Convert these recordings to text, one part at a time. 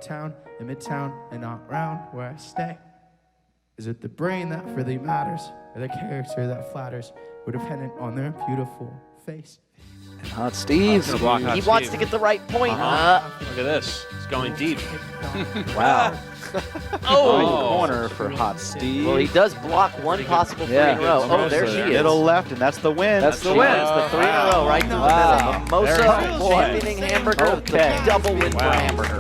downtown, in midtown, and not round where I stay? Is it the brain that really matters, or the character that flatters, or dependent on their beautiful face? And Hot Steve's. He wants to get the right point. Look at this. It's going deep. Wow. Oh. Corner for Hot Steve. Well, he does block one possible three in a row. Oh, there she is. Middle left, and that's the win. That's the win. It's the three in a row right through the middle. Mimosa, championing hamburger, Okay. the double win for hamburger.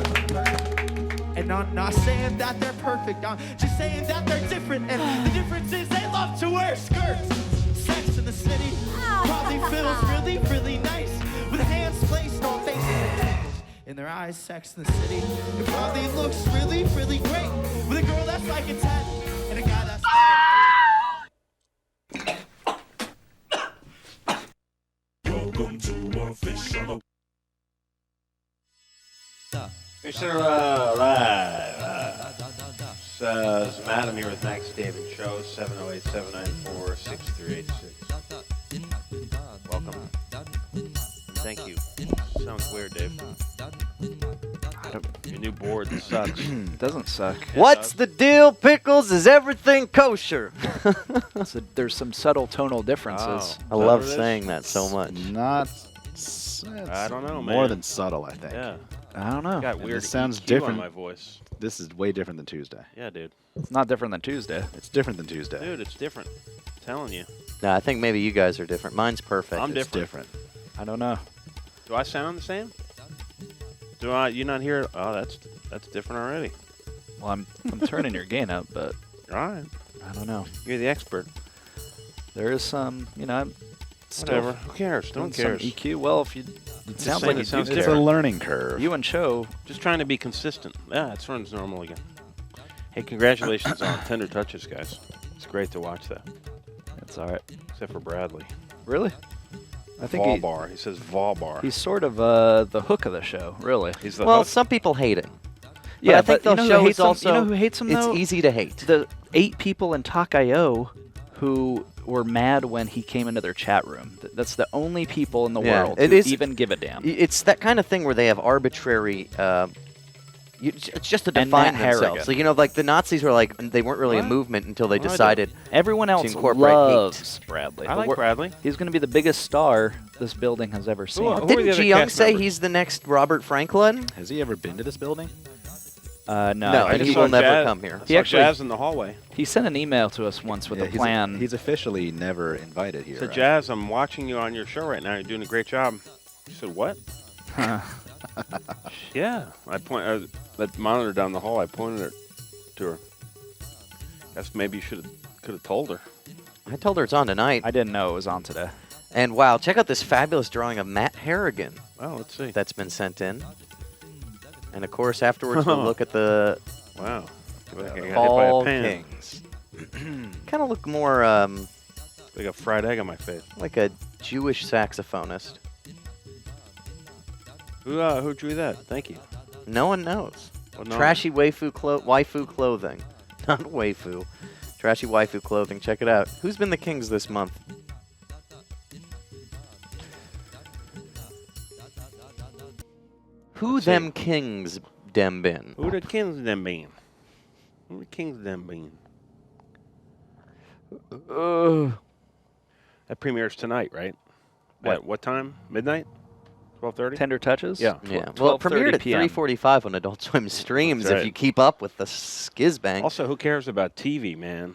And I'm not saying that they're perfect, I'm just saying that they're different. And the difference is they love to wear skirts. Sex in the city probably feels really, really nice. With hands placed on faces and twinkles in their eyes. Sex in the city, it probably looks really, really great. With a girl that's like a 10 and a guy that's Welcome to our Fishcenter. Fishcenter Live. Says Matt, I'm here with Max David Show, 708-794-6386. Welcome. Thank you. Sounds weird, Dave. Your new board sucks. It doesn't suck. What's the deal, Pickles? Is everything kosher? So there's some subtle tonal differences. I love saying that so much. Not. I don't know, man. More than subtle, I think. Yeah. I don't know. Got weird It sounds EQ different. on my voice. This is way different than Tuesday. Yeah, dude. It's not different than Tuesday. It's different than Tuesday. Dude, it's different. I'm telling you. No, I think maybe you guys are different. Mine's perfect. I'm It's different. different. I don't know. Do I sound the same? Do I? You not hear? Oh, that's different already. Well, I'm turning your gain up, but All right. I don't know. You're the expert. There is some, I'm Whatever. Who cares? doing Don't care. some EQ. Well, if you, it sounds saying like it sounds you, It's a different. learning curve. you and Cho. Just trying to be consistent. Yeah, it runs normal again. Hey, congratulations on Tender Touches, guys. It's great to watch that. It's all right. Except for Bradley. Really? I think he, Volbar. He says Volbar. he's sort of the hook of the show, really. He's the Well, hook. some people hate him. Yeah, I think but the you know show who is hates him? also. You know who hates him, It's though? easy to hate. The 8 people in Talk.io who were mad when he came into their chat room. That's the only people in the Yeah, world it who is- even give a damn. It's that kind of thing where they have arbitrary. It's just to And define Matt Harrigan. themselves. So, like the Nazis were like they weren't really a What? movement until they Well, I decided. Everyone else incorporate hate. loves Bradley. I but like we're- Bradley. He's going to be the biggest star this building has ever seen. Who are the Didn't other Ji Young cast say members? he's the next Robert Franklin? Has he ever been to this building? No, No, I and think he saw will never Jazz- come here. I He saw actually- Jazz in the hallway. he sent an email to us once with a plan. He's officially never invited here. Said, right? Jazz, I'm watching you on your show right now. You're doing a great job. She said, what? Yeah. I point that monitor down the hall. I pointed it to her. Guess maybe you could have told her. I told her it's on tonight. I didn't know it was on today. And wow, check out this fabulous drawing of Matt Harrigan Well, let's see. that's been sent in. And of course, afterwards we'll look at the Wow. Feel like I got hit by a Fall pan. Kings. Kind of look more Like a fried egg on my face. like a Jewish saxophonist. Who drew that? Thank you. No one knows. Well, no. Trashy waifu clothing. Not waifu. Trashy waifu clothing. Check it out. Who's been the Kings this month? Who Let's see. them Kings dem been? Who the Kings them been? Who the Kings them been? That premieres tonight, right? What? At what time? Midnight? 12:30? Tender touches? Yeah. Yeah. Well, it 12:30 premiered at PM. 3:45 on Adult Swim streams. That's If right. you keep up with the skizbang. Also, who cares about TV, man?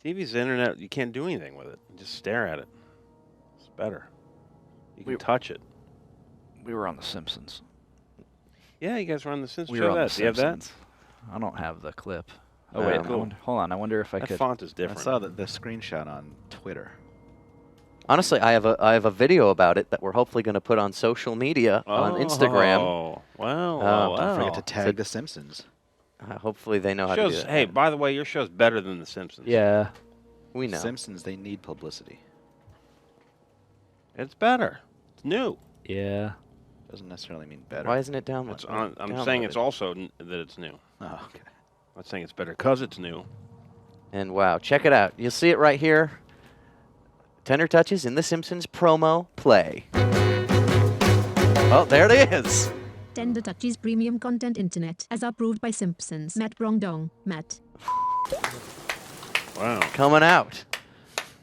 TV's the internet. You can't do anything with it. You just stare at it. It's better. You can touch it. We were on The Simpsons. Yeah, you guys were on the Simpsons. We Show were on that. The Do you have that? Simpsons. I don't have the clip. Oh, wait. Cool. Hold on. I wonder if I That could. font is I different. saw the screenshot on Twitter. Honestly, I have a video about it that we're hopefully going to put on social media on Instagram. Oh, wow. Don't Don't forget to So- tag The Simpsons. Hopefully they know how to do Shows, that. hey, by the way, your show's better than The Simpsons. Yeah. We know. Simpsons, they need publicity. It's better. It's new. Yeah. Doesn't necessarily mean better. Why isn't it downloaded? It's on, I'm saying it's also that it's new. Oh, okay. I'm not saying it's better because it's new. And wow, check it out. You'll see it right here. Tender touches in The Simpsons promo play. Oh, there it is. Tender Touches premium content internet as approved by Simpsons. Matt Brongdong. Matt. Wow. Coming out.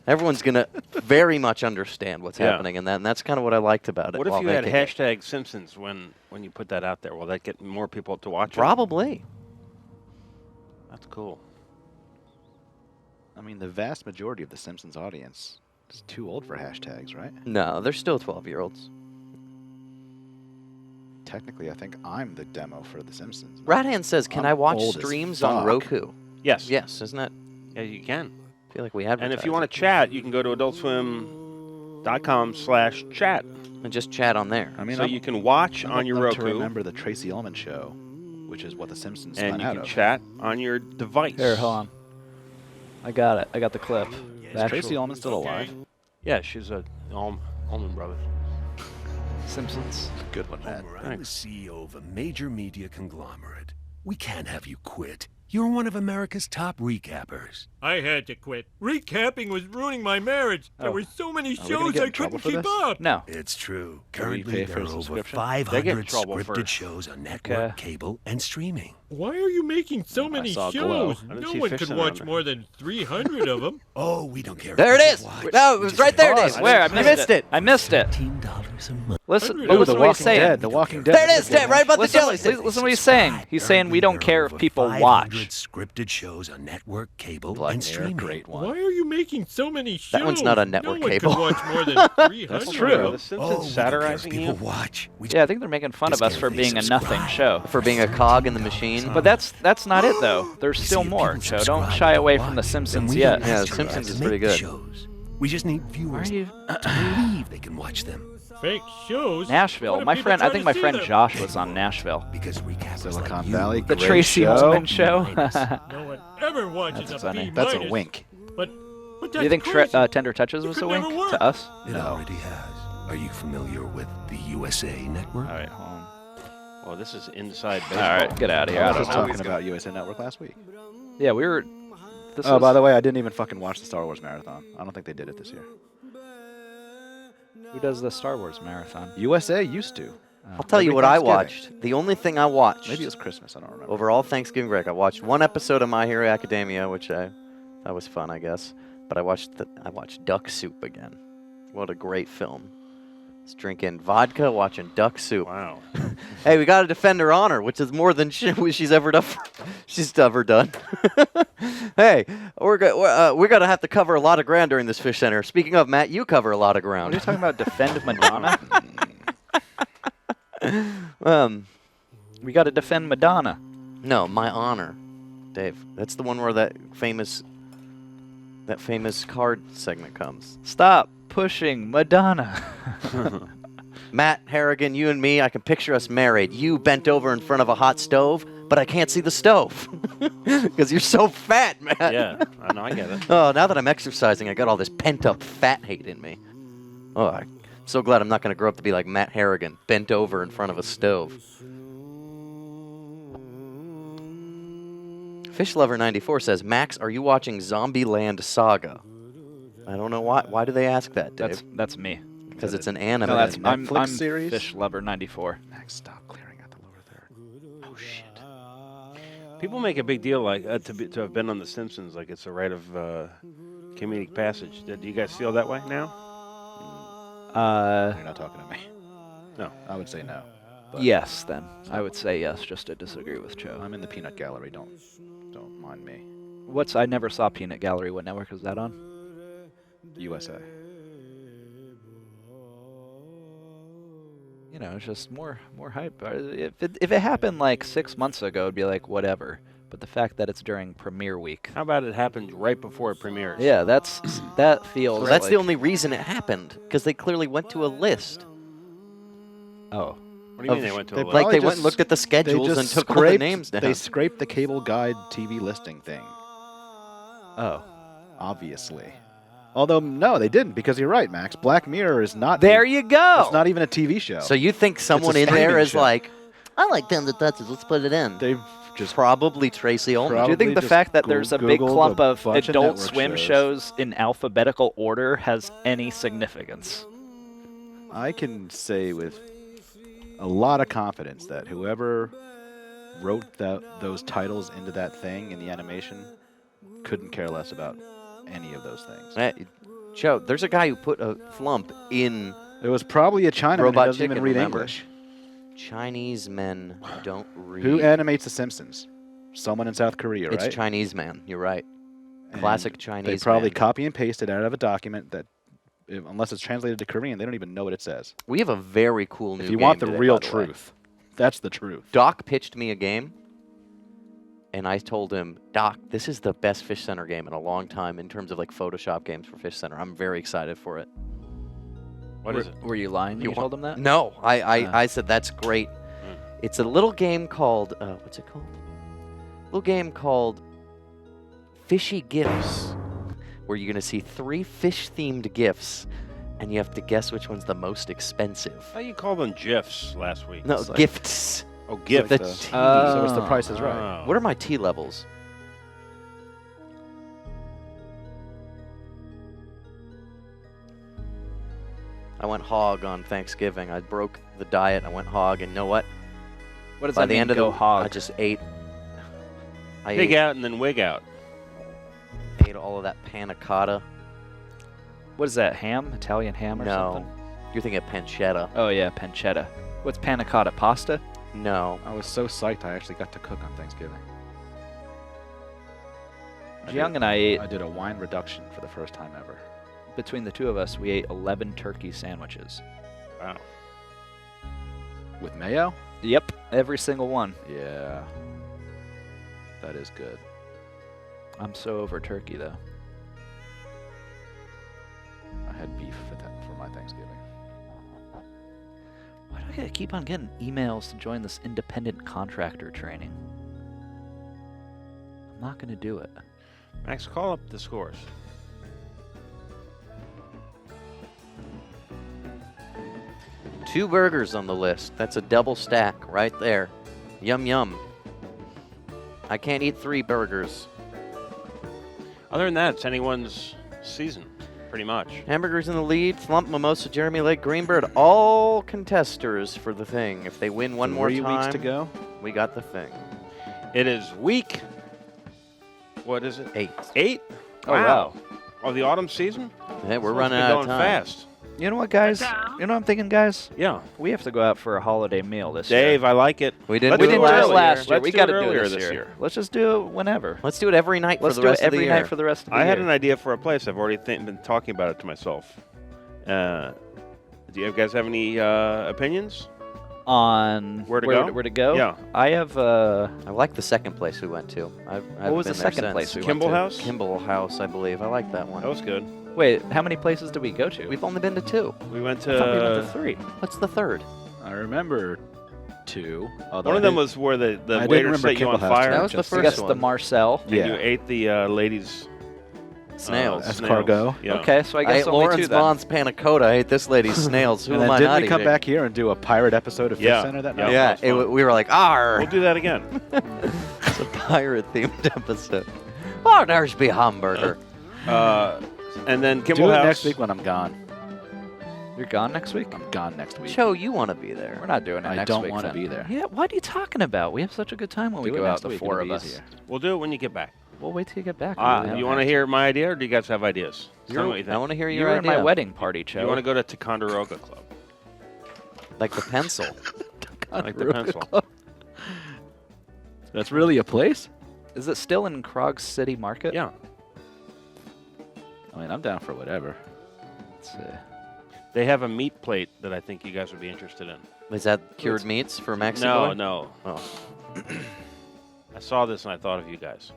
Everyone's going to very much understand what's Yeah. happening in that, and that's kind of what I liked about it. What if while you had making it. hashtag Simpsons when you put that out there? Will that get more people to watch it? Probably. That's cool. I mean, the vast majority of the Simpsons audience is too old for hashtags, right? No, they're still 12-year-olds. Technically, I think I'm the demo for the Simpsons. Radhand says, can I'm I watch old as streams on fuck. Roku? Yes. Yes, isn't that? Yeah, you can. I feel like we have. And if you want to chat, you can go to adultswim.com/chat. And just chat on there. I mean, So you can watch I'm on your old enough Roku. to remember the Tracy Ullman show, which is what the Simpsons And spun you out can of. chat on your device. Here, hold on. I got it. I got the clip. Is Tracy Ullman still alive? Yeah, she's a Allman Brothers. Simpsons. Good one, Matt. I'm the CEO of a major media conglomerate. We can't have you quit. You're one of America's top recappers. I had to quit. Recapping was ruining my marriage. There Oh. were so many Are we gonna shows get I in trouble couldn't for keep this? up. No. It's true. Do we Currently, pay there for are a over subscription? 500 They get in trouble scripted first. shows on network, Okay. cable, and streaming. Why are you making so many saw Glow. shows? I didn't No see one could Fishcenter on watch there. more than 300 of them. Oh, we don't care. There if it you is. watch. No, it We was just right pay there, $5 Dave. Where? I missed it. I missed it. $15 a month. Listen, Ooh, listen The to what he's Walking saying. Dead. The Walking Dead. There it is, Dave, right above the Listen, jelly listen, stick. listen to what he's saying. He's saying we don't care if people watch. Scripted shows on network, cable, Black and Mirror, streaming. great one. Why are you making so many shows? That one's not on network no one cable. could watch more than 300 That's of true. them. The Simpsons Oh, we don't care if satirizing people you. watch. We Yeah, I think they're making fun of Just us for care if they being a nothing subscribe. show. For being a cog in the machine. But that's not it though. There's You still see, if more, people Joe. Don't subscribe shy and away from The watch, Simpsons then we yet. don't Yeah, ask The you Simpsons guys is to pretty make good. shows. We just need Why viewers are you to believe they can watch them. Fake shows? Nashville? What if My people friend, I try think to my see friend them? Josh was on Nashville. Because recappers Silicon like you Valley. The Great Tracy show. Ullman show. No one ever watches That's a funny. B That's a minus. wink. But Do you think crazy. Tender Touches It was could a wink never work. to us? It already has. Are you familiar with the USA Network? All right, hold on. Well, this is inside All baseball. right, get out of here. I I was don't just know. talking about USA Network last week. Yeah, we were. This Oh, was- by the way, I didn't even fucking watch the Star Wars marathon. I don't think they did it this year. Who does the Star Wars marathon? USA used to. I'll tell you Every what I Thanksgiving. watched. The only thing I watched Maybe it was Christmas. I don't remember. over all Thanksgiving break, I watched one episode of My Hero Academia, which that was fun, I guess. But I watched Duck Soup again. What a great film. It's drinking vodka, watching Duck Soup. Wow. Hey, we got to defend her honor, which is more than she's ever done. She's ever done. Hey, we're gonna have to cover a lot of ground during this Fish Center. Speaking of, Matt, you cover a lot of What are ground. you talking about? Defend Madonna? We got to defend Madonna. No, My Honor, Dave. That's the one where that famous card segment comes. Stop pushing Madonna. Matt Harrigan, you and me, I can picture us married. You bent over in front of a hot stove, but I can't see the stove because you're so fat, Matt. Yeah, I know. I get it. Oh, now that I'm exercising, I got all this pent-up fat hate in me. Oh, I'm so glad I'm not going to grow up to be like Matt Harrigan, bent over in front of a stove. Fishlover94 says, Max, are you watching Zombieland Saga? I don't know why. Why do they ask that, Dave? That's me. Because it's an anime. No, that's a I'm Netflix series? Fish Lover 94. Max, stop clearing out the lower third. Oh shit. People make a big deal like to have been on The Simpsons, like it's a rite of comedic passage. Do you guys feel that way now? You're not talking to me. No. I would say no. But Yes, then I would say yes, just to disagree with Joe. I'm in the peanut gallery. Don't mind me. I never saw Peanut Gallery. What network is that on? USA. You know, it's just more hype. If it happened like 6 months ago, it'd be like whatever. But the fact that it's during premiere week. How about it happened right before it premieres? Yeah, that feels. Well, that's like, the only reason it happened, because they clearly went to a list. Oh. What do you mean they went to a they list? Like Probably they went just- and looked at the They schedules just and took all the scraped, names down. They scraped the cable guide TV listing thing. Oh. Obviously. Although no, they didn't, because you're right, Max. Black Mirror is not. There you go. It's not even a TV show. So you think someone in there streaming is show. like, I like Tender Touches, let's put it in. They've just Probably Tracy Ullman. Do you think probably the just fact that there's a big Googled clump a of bunch of Adult network Swim shows in alphabetical order has any significance? I can say with a lot of confidence that whoever wrote those titles into that thing in the animation couldn't care less about any of those things. Joe, there's a guy who put a flump in. It was probably a Chinaman who Robot doesn't even Chicken, read remember? English. Chinese men don't read. Who animates The Simpsons? Someone in South Korea, right? It's Chinese man. You're right. And Classic Chinese They probably man. copy and paste it out of a document that, unless it's translated to Korean, they don't even know what it says. We have a very cool new If game you want the today, real by the way. truth, that's the truth. Doc pitched me a game, and I told him, Doc, this is the best Fish Center game in a long time in terms of like Photoshop games for Fish Center. I'm very excited for it. What is it? Were you lying? You told him that? No, I said that's great. It's a little game called what's it called? A little game called Fishy Gifts, where you're gonna see 3 fish-themed gifts, and you have to guess which one's the most expensive. How you call them GIFs last week? No, It's like- gifts. Oh, GIFs. The So T. so it's the Price is Right. Oh. What are my T levels? I went hog on Thanksgiving. I broke the diet. I went hog, and you know what? What does By that the mean, end of go the hog? I just ate. I Pig ate, out and then wig out. ate all of that panna cotta. What is that, ham? Italian ham or No, something? you're thinking of pancetta. Oh, yeah, pancetta. What's panna cotta? Pasta? No, I was so psyched I actually got to cook on Thanksgiving. Young and I ate, I did a wine reduction for the first time ever. between the two of us, we ate 11 turkey sandwiches. Wow. With mayo? Yep, every single one. Yeah. That is good. I'm so over turkey, though. I had beef for my Thanksgiving. Why do I keep on getting emails to join this independent contractor training? I'm not going to do it. Max, call up the scores. two burgers on the list. That's a double stack right there. Yum yum. I can't eat 3 burgers. Other than that, it's anyone's season, pretty much. Hamburgers in the lead. Slump, Mimosa, Jeremy Lake, Greenbird, all contesters for the thing. If they win one more 3 time, weeks to go. we got the thing. It is week. What is it? 8. 8? Oh, wow. Of the autumn season? Yeah, we're Supposed to running be out of going time. fast. You know what, guys? You know what I'm thinking, guys? Yeah. We have to go out for a holiday meal this year. Dave, I like it. We didn't Let's We do didn't it do it last last year. Let's We do got to it do earlier it this this year. Let's just do it whenever. Let's do it every night Let's for the do rest it every of the year. night for the rest of the I year. had an idea for a place. I've already been talking about it to myself. Do you guys have any opinions? On Where to go? Where to go? Yeah. I have. I like the second place we went to. I've What was been the there second since. place we went Kimball to? House? Kimball House, I believe. I like that one. That was good. Wait, how many places did we go to? We've only been to 2. We went I thought we went to... to 3. What's the third? I remember 2. although One of I them did- was where the I didn't waiter remember set you on Kimball House fire. That was the just- I first guess one. the Marcel. And Yeah. you ate the ladies' Snails. Escargot. Yeah. Okay, so I I guess ate only Lawrence 2 then. Vaughn's panna cotta. I ate this lady's snails. Who And am then I didn't not we come eating? back here and do a pirate episode of Fish Yeah. Center that Yeah. night? Yeah, that was fun. we were like, "Arr!" We'll do that again. It's a pirate-themed episode. Oh, there's be hamburger. And then Do Kimball it House. next week when I'm gone. You're gone next week? I'm gone next week. Cho, you want to be there? We're not doing it I next don't week. wanna then. be there. Yeah, what are you talking about? We have such a good time when we Do it go out, next the week, 4 it'll of be us. easier. We'll do it when you get back. We'll wait till you get back. You want to hear my idea, or do you guys have ideas? Tell me what you I think. want to hear You your were idea. at my wedding party, Cho. You want to go to Ticonderoga Club? Like the pencil. Like the pencil. That's really a place? Is it still in Krog City Market? Yeah. I mean, I'm down for whatever. Let's see. They have a meat plate that I think you guys would be interested in. Is that cured meats for Mexico? No. Oh. I saw this and I thought of you guys.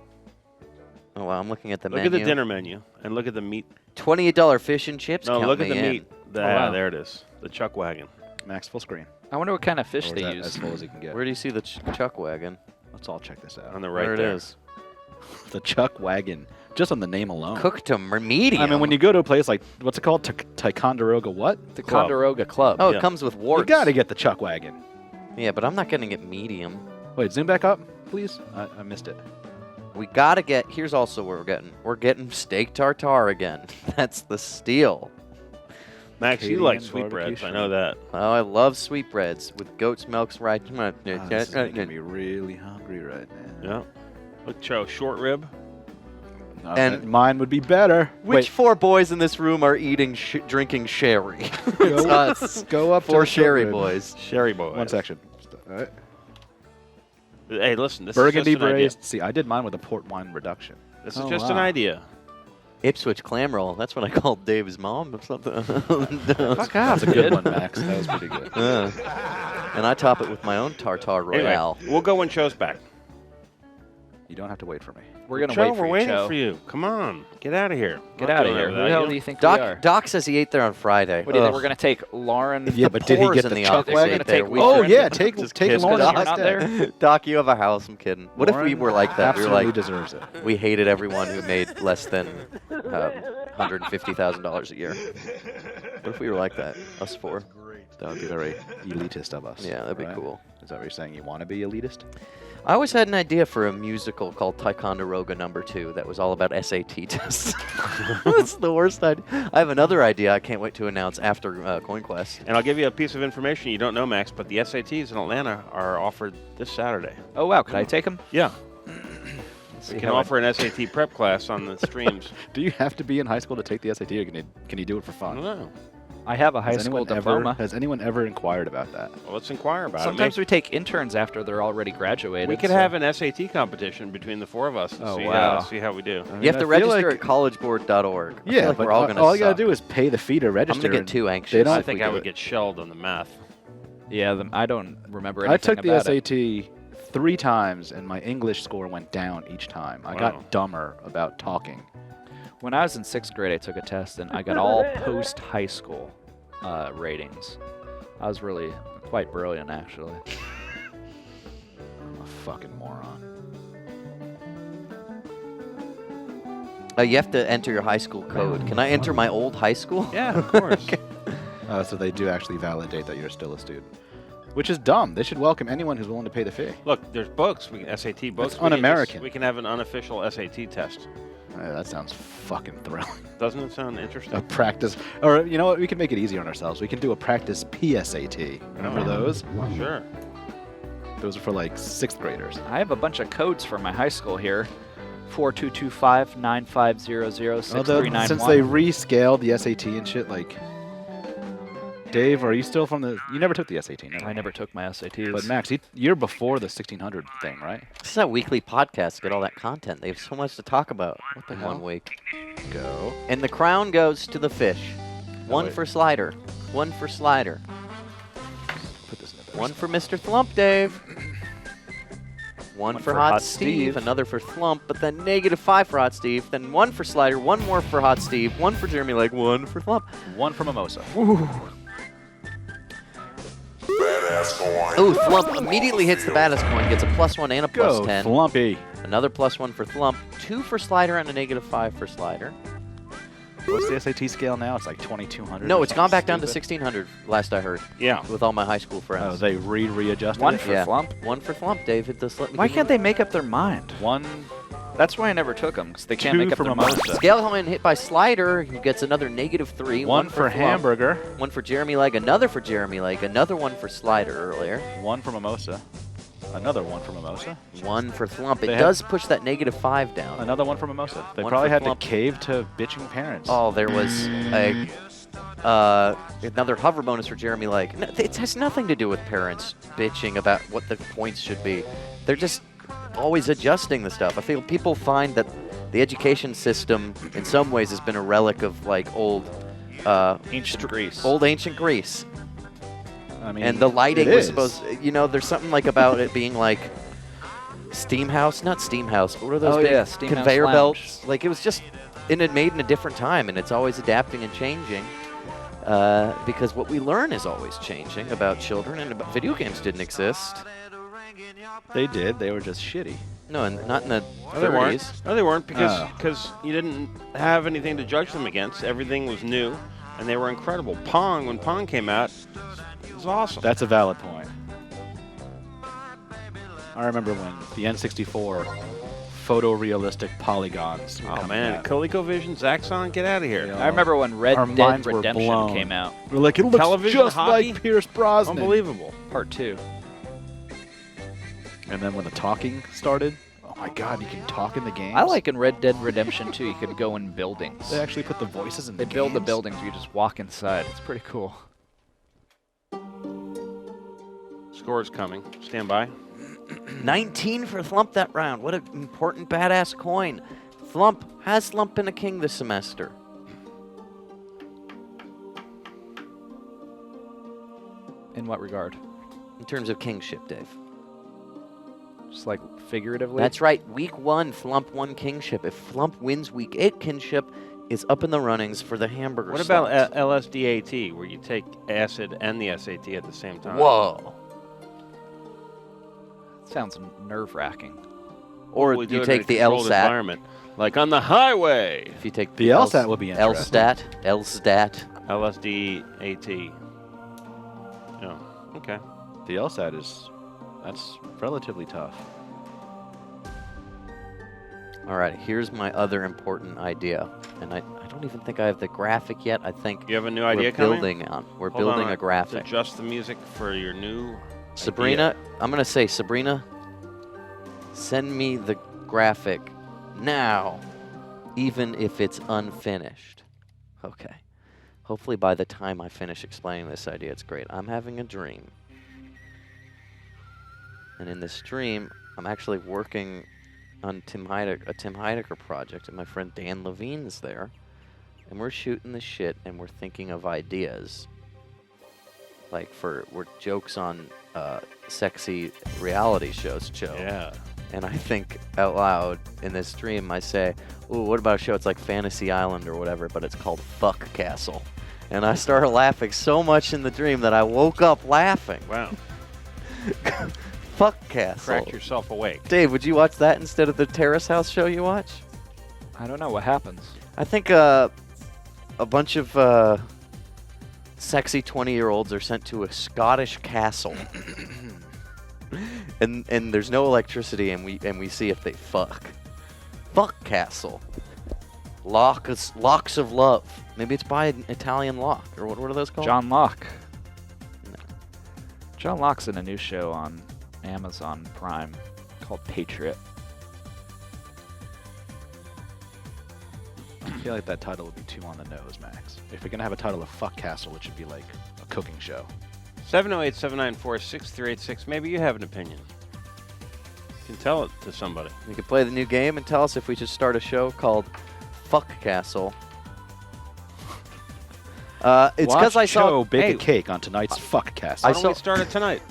Oh, well, I'm looking at the Look menu. at the dinner menu and look at the meat. $28 fish and chips. No, Count look at me the in. meat. wow. There it is. The chuck wagon. Max full screen. I wonder what kind of fish Or is they that use. as full as you can get. Where do you see the chuck wagon? Let's all check this out. On the right there there. it is. The Chuck Wagon. Just on the name alone. Cooked to medium. I mean, when you go to a place like, what's it called? Ticonderoga what? Ticonderoga Club. Oh, Yeah. it comes with You warts. got to get the Chuck Wagon. Yeah, but I'm not getting it medium. Wait, zoom back up, please. I missed it. We gotta get. Here's also what we're getting. We're getting steak tartare again. That's the steal. Max, you like sweetbreads. I know that. Oh, I love sweetbreads with goat's milk's right. This is making me really hungry right now. Yeah. Look, Joe, short rib. And mine would be better. Which 4 boys in this room are drinking sherry? It's us. Go up 4 to sherry rib. boys. Sherry boys. One section. All right. Hey, listen, this Burgundy is just an idea. braised. See, I did mine with a port wine reduction. This is just an idea. Ipswich clam roll. That's what I called Dave's mom or something. Fuck off, That's a good one, Max. That was pretty good. And I top it with my own tartare royale. Anyway, we'll go when Joe's back. You don't have to wait for me. We're gonna Joe, wait for we're you, waiting Joe. for you. Come on, get out of here. Get out of here. Who the hell do you think we are? Doc says he ate there on Friday. What do you think? We're gonna take Lauren? Yeah, but did he Pours get in the the chocolate office wagon? ate there. We Oh should- yeah, take Just take kidding. Lauren. Doc, Doc, you're not there? Doc, you have a house. I'm kidding. What if we were like that? We were Absolutely like, deserves it. we hated everyone who made less than $150,000 a year. What if we were like that? Us 4. That would be very elitist of us. Yeah, that'd be right? cool. Is that what you're saying? You want to be elitist? I always had an idea for a musical called Ticonderoga No. 2 that was all about SAT tests. That's the worst idea. I have another idea I can't wait to announce after CoinQuest. And I'll give you a piece of information you don't know, Max, but the SATs in Atlanta are offered this Saturday. Oh wow, could I take him? Yeah. See We can how I- offer an SAT prep class on the streams. Do you have to be in high school to take the SAT, or can you do it for I fun? don't know. I have a high Has school anyone diploma. Has anyone ever inquired about that? Well, let's inquire about Sometimes it. we take interns after they're already graduated. We could so- have an SAT competition between the 4 of us and Oh, see, wow. see how we do. I mean, You have I to feel register like- at collegeboard.org. I Yeah, feel like but we're all gonna all you gotta suck. do is pay the fee to I'm register. gonna get and too They anxious. don't I if think we I do would it. get shelled on the math. Yeah, I don't remember I anything took the about it. SAT 3 times, and my English score went down each time. I Wow. got dumber about talking. When I was in 6th grade, I took a test and I got all post-high school ratings. I was really quite brilliant, actually. I'm a fucking moron. You have to enter your high school code. Can I enter my old high school? Yeah, of course. So they do actually validate that you're still a student, which is dumb. They should welcome anyone who's willing to pay the fee. Look, there's books. SAT books. That's un-American. We can have an unofficial SAT test. That sounds fucking thrilling. Doesn't it sound interesting? A practice, or you know what? We can make it easier on ourselves. We can do a practice PSAT. Remember those? Sure. Those are for like 6th graders. I have a bunch of codes for my high school here. 4225-9500-6391. Since they rescaled the SAT and shit, like, Dave, are you still from the? You never took the SAT, no? I never took my SATs. But Max, you're before the 1600 thing, right? This is a weekly podcast to get all that content. They have so much to talk about. What the hell? 1 week? Go. And the crown goes to the fish. One wait. for Slider. One for Slider. Put this in the One for Mr. Thlump, Dave. One for Hot Steve. Another for Thlump, but then -5 for Hot Steve. Then 1 for Slider. 1 more for Hot Steve. 1 for Jeremy Leg. 1 for Thlump. One for Mimosa. Ooh, Thlump immediately hits the baddest coin. Gets a +1 and a Go, +10. Flumpy. Another +1 for Thlump. 2 for Slider and a -5 for Slider. What's the SAT scale now? It's like 2200. No, or it's gone back down something to stupid? 1600 last I heard Yeah. with all my high school friends. Oh, they readjusted One it? for Yeah. Flump. 1 for Thlump, David. Why can't they make up their mind? One. That's why I never took them, because they can't 2 make up for their Mimosa. mind. Scalehelman hit by Slider, who gets another -3. One for Thlump, Hamburger. 1 for Jeremy Leg, another for Jeremy Leg, another 1 for Slider earlier. One for Mimosa. Another one for Mimosa. 1 for Thlump. It They had- does push that -5 down. Another one for Mimosa. They One probably for had Flump. to cave to bitching parents. Oh, there was another hover bonus for Jeremy Leg. No, it has nothing to do with parents bitching about what the points should be. They're just always adjusting the stuff. I feel people find that the education system, in some ways, has been a relic of like old Ancient Greece. ancient Greece. I mean, And the lighting it was is. supposed, there's something like about it being like steam house, not steam house, but what are those Oh, big yeah, steam house conveyor lounge. belts? Like it was just, and it made in a different time, and it's always adapting and changing. Because what we learn is always changing about children, and about video games didn't exist. They did. They were just shitty. No, and not in the No, they 30s. weren't. No, they weren't because Oh. you didn't have anything to judge them against. Everything was new, and they were incredible. Pong, when Pong came out, it was awesome. That's a valid point. I remember when the N64 photorealistic polygons. Oh man, ColecoVision, Zaxxon, get out of here. I remember when Red Our Dead minds were Redemption blown. came out, We're like, it looks Television just hockey? like Pierce Brosnan. Unbelievable. Part 2. And then when the talking started, oh my God, you can talk in the game. I like in Red Dead Redemption 2, you could go in buildings. They actually put the voices in They the build the games. buildings, you just walk inside. It's pretty cool. Score's coming. Stand by. 19 for Thump that round. What an important badass coin. Thump has Thump been a king this semester. In what regard? In terms of kingship, Dave. Just like figuratively? That's right. Week 1, Thump won kingship. If Thump wins week 8, kingship is up in the runnings for the hamburger What slots. about LSDAT, where you take acid and the SAT at the same time? Whoa. Sounds nerve-wracking. Or We do you it take in a the controlled LSAT. environment, like on the highway. If you take The LSAT will be interesting. LSTAT. LSDAT. Oh, okay. The LSAT that's relatively tough. All right, here's my other important idea. And I don't even think I have the graphic yet. I think You have a new we're idea coming? building on. We're Hold on, building a graphic. Adjust the music for your new Sabrina, idea. I'm going to say, Sabrina, send me the graphic now, even if it's unfinished. Okay. Hopefully by the time I finish explaining this idea, it's great. I'm having a dream. And in this dream, I'm actually working on a Tim Heidecker project, and my friend Dan Levine's there. And we're shooting the shit, and we're thinking of ideas. Like we're jokes on sexy reality shows, Joe. Yeah. And I think out loud in this dream, I say, ooh, what about a show? It's like Fantasy Island or whatever, but it's called Fuck Castle. And I started laughing so much in the dream that I woke up laughing. Wow. Fuck Castle. Crack yourself awake. Dave, would you watch that instead of the Terrace House show you watch? I don't know what happens. I think a bunch of sexy 20-year-olds are sent to a Scottish castle. and there's no electricity, and we see if they fuck. Fuck Castle. Locks of Love. Maybe it's by an Italian lock, or what are those called? John Locke. John Locke's in a new show on Amazon Prime called Patriot. I feel like that title would be too on the nose, Max. If we're going to have a title of Fuck Castle, it should be like a cooking show. 708-794-6386. Maybe you have an opinion. You can tell it to somebody. You could play the new game and tell us if we should start a show called Fuck Castle. It's because I saw. Joe bake Hey. a cake on tonight's Fuck Castle. Why don't we start it tonight?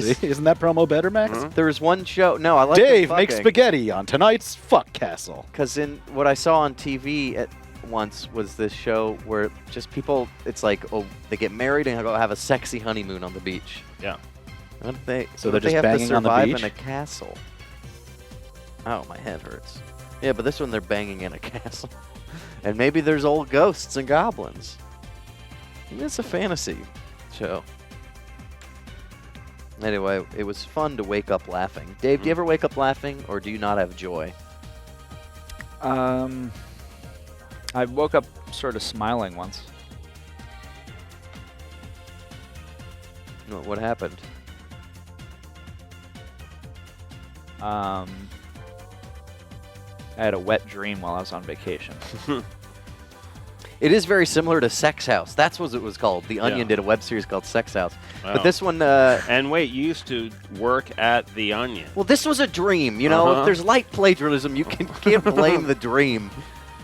See? Isn't that promo better, Max? Mhm. There was one show. No, I like Dave makes spaghetti on tonight's Fuck Castle. Because in what I saw on TV at once was this show where just people, it's like, oh, they get married and go have a sexy honeymoon on the beach. Yeah. What if they? So what if they're they just have to banging on the survive beach? in a castle. Oh, my head hurts. Yeah, but this one they're banging in a castle, and maybe there's old ghosts and goblins. Maybe it's a fantasy show. Anyway, it was fun to wake up laughing. Dave, do you ever wake up laughing, or do you not have joy? I woke up sort of smiling once. What happened? I had a wet dream while I was on vacation. It is very similar to Sex House. That's what it was called. The Onion Yeah. did a web series called Sex House. Wow. But this one, And wait, you used to work at The Onion. well, this was a dream. You know, Uh-huh. if there's light plagiarism, you can't blame the dream.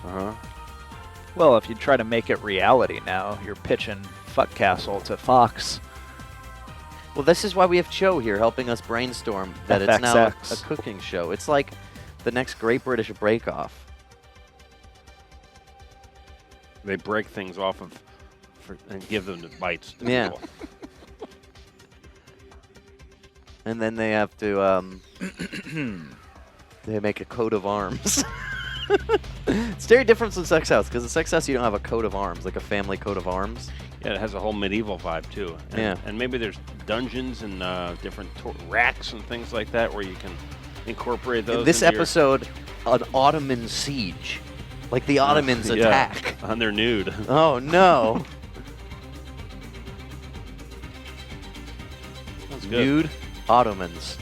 Uh-huh. Well, if you try to make it reality now, you're pitching Fuck Castle to Fox. Well, this is why we have Cho here helping us brainstorm that it's now a FXX. cooking show. It's like the next Great British Break Off. They break things off of and give them the bites. to Yeah. people. And then they have to, they make a coat of arms. It's very different from Sex House, because in Sex House you don't have a coat of arms, like a family coat of arms. Yeah, it has a whole medieval vibe too. And, Yeah. And maybe there's dungeons and different racks and things like that where you can incorporate those. In this into your- episode, an Ottoman siege. Like the Ottomans Yeah. attack. And they're nude. Oh, no. That's good. Nude Ottomans.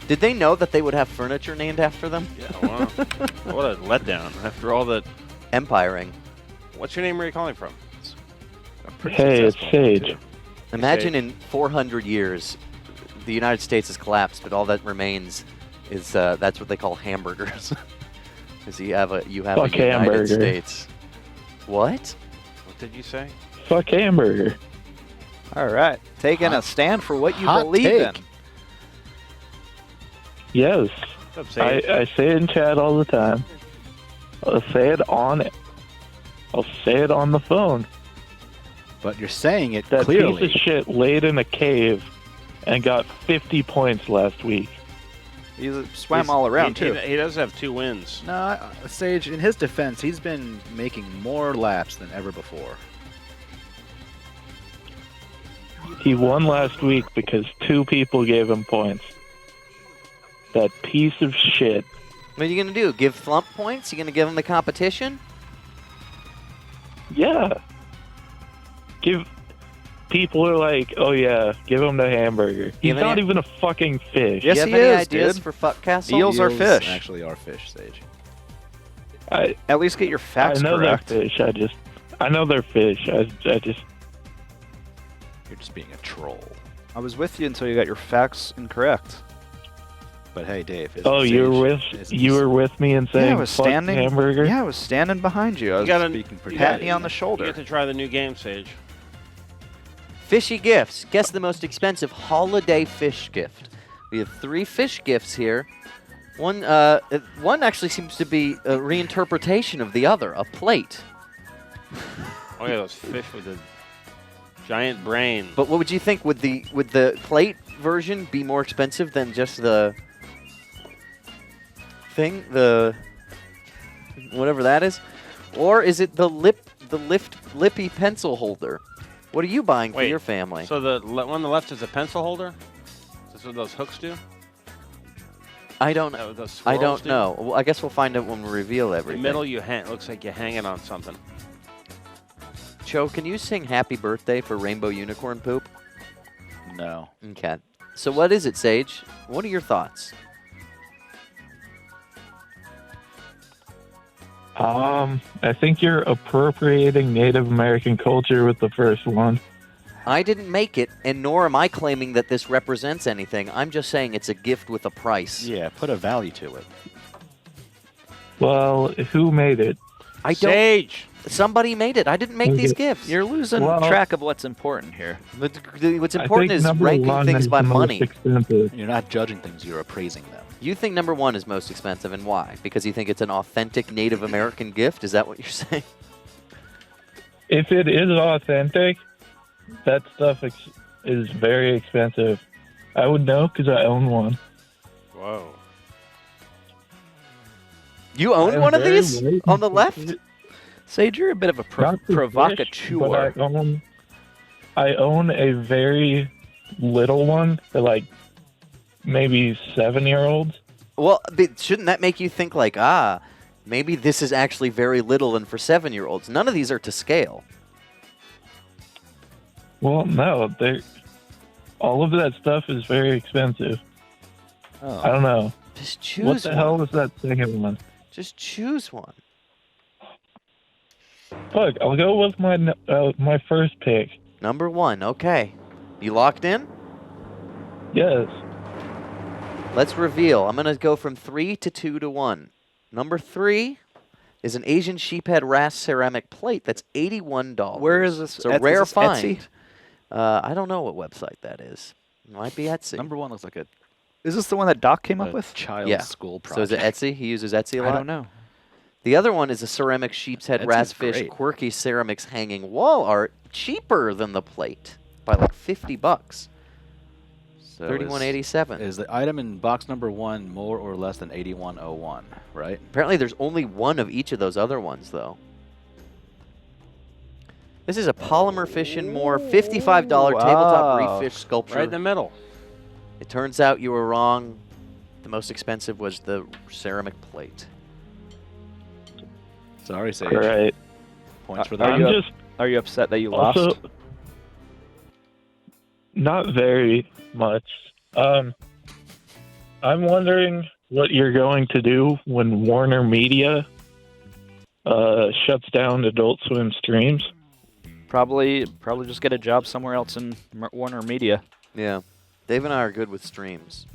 Did they know that they would have furniture named after them? Yeah, wow. What a letdown. After all that. Empiring. What's your name? Where are you calling from? Hey, it's Sage. Imagine in 400 years, the United States has collapsed, but all that remains is that's what they call hamburgers. Because you have a Fuck United hamburger. States. What? What did you say? Fuck hamburger. All right. Taking a stand for what you hot believe take. in. Yes. What's up, Sage? I say it in chat all the time. I'll say it on the phone. But you're saying it That clearly. piece of shit laid in a cave and got 50 points last week. He swam all around, too. He does have 2 wins. No, Sage, in his defense, he's been making more laps than ever before. He won last week because 2 people gave him points. That piece of shit. What are you going to do? Give Flump points? You going to give him the competition? Yeah. People are like, oh yeah, give him the hamburger. He's Give not any- even a fucking fish. Yes, Do you he have any is, ideas dude. for Fuck Castle? Eels are Eels fish. Actually are fish, Sage. I At least get your facts know correct. they're fish. I know they're fish. I just You're just being a troll. I was with you until you got your facts incorrect. But hey, Dave. Oh, you were with me and saying Yeah, I was fuck standing. hamburger? Yeah, I was standing behind you. I was speaking pretty patting you highly. on the You shoulder. get to try the new game, Sage. Fishy gifts. Guess the most expensive holiday fish gift. We have 3 fish gifts here. One actually seems to be a reinterpretation of the other, a plate. Oh yeah, those fish with the giant brain. But what would you think? Would the plate version be more expensive than just the thing, the whatever that is, or is it the lippy pencil holder? What are you buying for Wait, your family? So the one on the left is a pencil holder? Is this what those hooks do? I don't. That what those I swirls don't do? know. Well, I guess we'll find out when we reveal The everything. middle, looks like you hang it on something. Cho, can you sing "Happy Birthday" for Rainbow Unicorn Poop? No. Okay. So what is it, Sage? What are your thoughts? I think you're appropriating Native American culture with the first one. I didn't make it, and nor am I claiming that this represents anything. I'm just saying it's a gift with a price. Yeah, put a value to it. Well, who made it? I don't. Sage! Somebody made it. I didn't make these gifts. You're losing Well- track of what's important here. But what's I important think is number ranking one things is by the most money. expensive. You're not judging things, you're appraising them. You think number 1 is most expensive, and why? Because you think it's an authentic Native American gift? Is that what you're saying? If it is authentic, that stuff is very expensive. I would know because I own one. Whoa. You own I'm one of very these late. on the left? Sage, you're a bit of a Not the fish, provocateur. but I own a very little one for like maybe 7-year-olds. Well, but shouldn't that make you think like, maybe this is actually very little and for 7-year-olds? None of these are to scale. Well, no, all of that stuff is very expensive. Oh. I don't know. Just choose What the one. hell was that second one? Just choose one. Fuck, I'll go with my first pick. Number 1, okay. You locked in? Yes. Let's reveal. I'm going to go from 3 to 2 to 1. Number 3 is an Asian sheephead wrasse ceramic plate that's $81. Where is this? It's a Is rare this Etsy? find. I don't know what website that is. It might be Etsy. Number 1 looks like a Is this the one that Doc came up with? child's Yeah. school So is it project. Etsy? He uses Etsy a lot? I don't know. The other one is a ceramic sheep's head Etsy's wrasse fish great. quirky ceramics hanging wall art, cheaper than the plate by like $50. So $31.87. Is the item in box number 1 more or less than 8101, right? Apparently there's only one of each of those other ones, though. This is a polymer fish and more $55 tabletop Wow. reef fish sculpture. Right in the middle. It turns out you were wrong. The most expensive was the ceramic plate. Sorry, Sage. Right. Points for Are that. you are you upset that you Also, lost? not very much. I'm wondering what you're going to do when Warner Media shuts down Adult Swim streams. Probably just get a job somewhere else in Warner Media. Yeah. Dave and I are good with streams.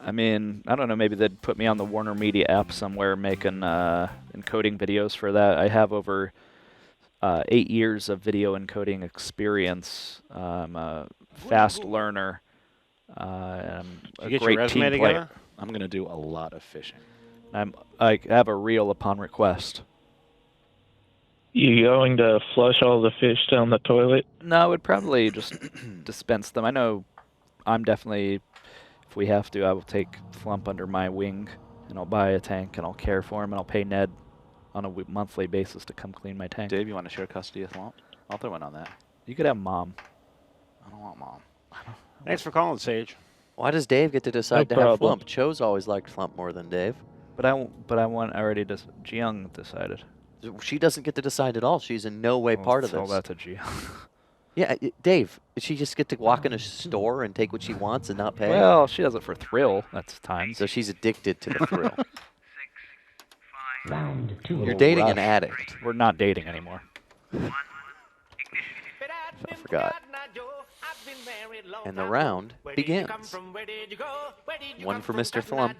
I mean, I don't know, maybe they'd put me on the Warner Media app somewhere making encoding videos for that. I have over 8 years of video encoding experience. I'm a fast learner. I'm Did a you get your great resume team together? player. I'm going to do a lot of fishing. I have a reel upon request. You going to flush all the fish down the toilet? No, I would probably just dispense them. I know I'm definitely, if we have to, I will take Flump under my wing, and I'll buy a tank, and I'll care for him, and I'll pay Ned on a monthly basis to come clean my tank. Dave, you want to share custody of Thwomp? I'll throw in on that. You could have Mom. I don't want Mom. Thanks for calling, Sage. Why does Dave get to decide No to have problem. Flump? Cho's always liked Flump more than Dave. But I want already Jiyoung decided. She doesn't get to decide at all. She's in no way part of Tell this. that to Jiyoung. Yeah, Dave, does she just get to walk in a store and take what she wants and not pay? Well, she does it for thrill. That's times. So she's addicted to the thrill. Round 2. You're dating rush. an addict. We're not dating anymore. I forgot. And the round begins. One for Mr. Flump.